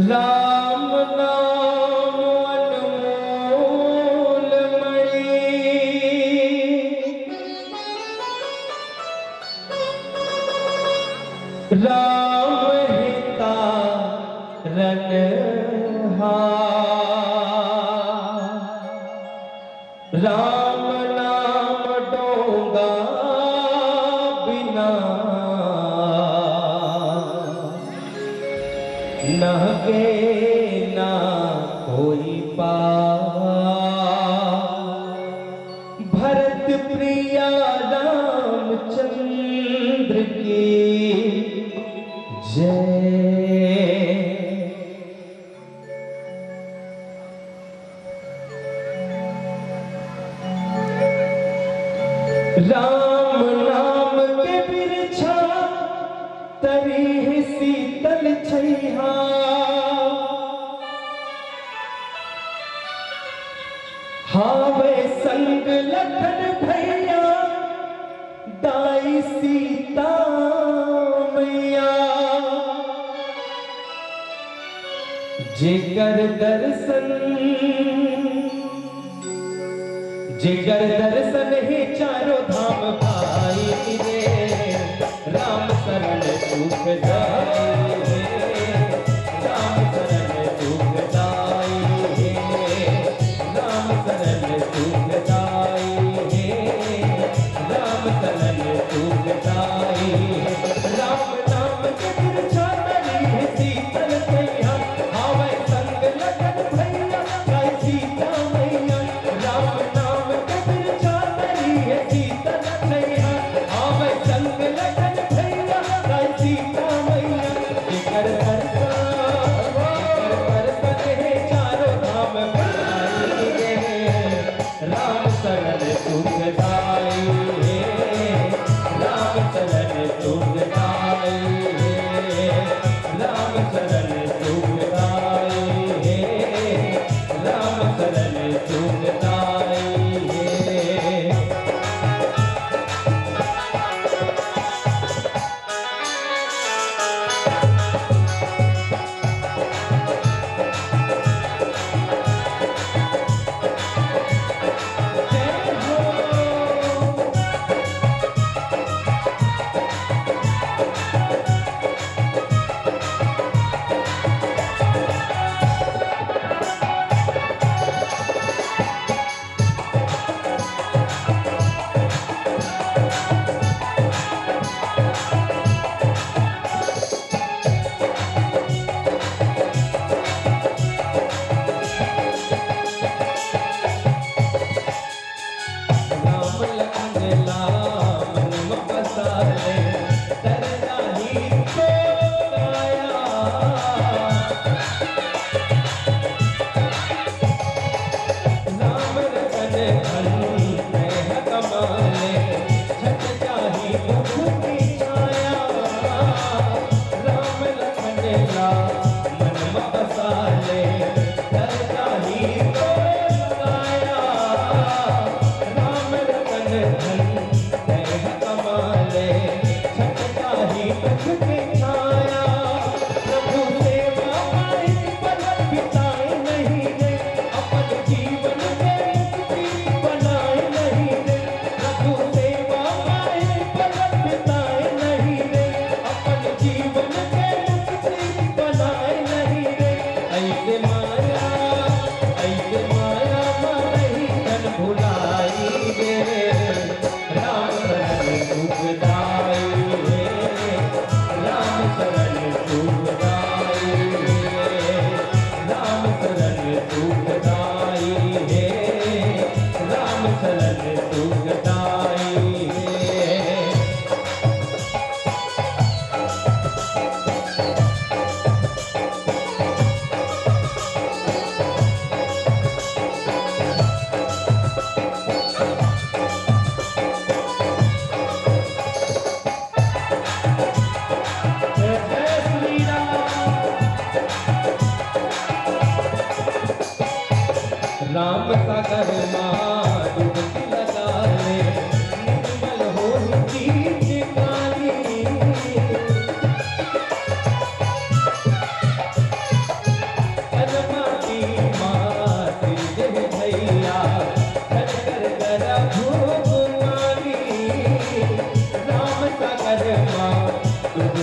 राम नाम अनमोल मणि, राम हिता रनहार। राम नाम डोंगा बिना नहगे ना कोई पार। भरत प्रिया रामचंद्र की जय। राम नाम के बिरछा तरी शीतल छैहा। हावे संग लखन भैया दाई सीता मैया। जिगर दर्शन ही चारों धाम भाई रे। राम शरण सुख दाई है, राम शरण सुख दाई है, राम शरण सुख दाई है, राम शरण सुख दाई है। राम नाम के बिरछा तरी शीतल छैया। हावे संग लखन भैया दाई सीता मैया। राम नाम के बिरछा तरी शीतल छैया। हावे संग लखन भैया दाई सीता मैया।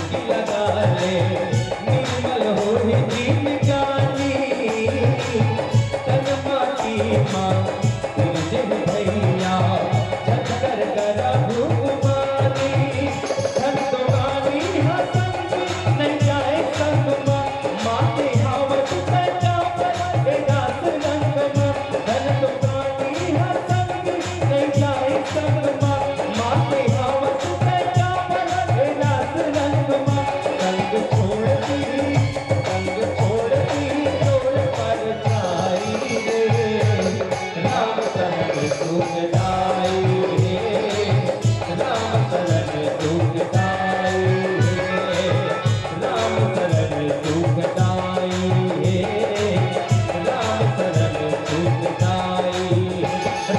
डुबकी लगा ले, निर्मल हो ही जिंदगानी। तन माटी माँ निर्जन भैया, छत कर करा भूमानी। धन तो गानी हाँ संग नहीं जाए संग माँ, माते हावत सजा पर ए दास रंग माँ। धन तो गानी हाँ संग नहीं जाए संग माँ, माते हावत सजा पर ए दास रंग माँ। संग छोड़ती छोड़ पर जाई रे, राम शरण सुखदाई रे, राम शरण सुखदाई रे, राम शरण सुखदाई रे, राम शरण सुखदाई।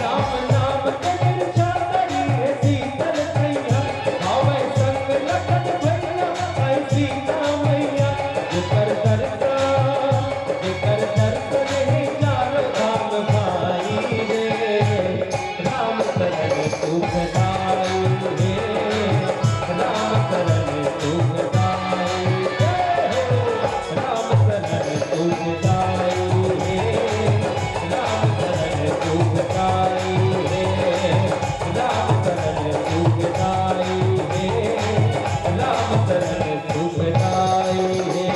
राम नाम के बिरछा करी है शीतल मैया, आवे संग लखन भैया आई सीता मैया। जेकर दर्शन है चारों धाम भाई रे, राम शरण सुखदाई रे, राम शरण सुखदाई रे, राम शरण सुखदाई रे, राम शरण सुखदाई रे, राम शरण सुखदाई रे, राम शरण सुखदाई रे।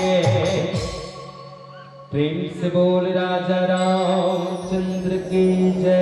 प्रेम से बोल राजा रामचंद्र की जय।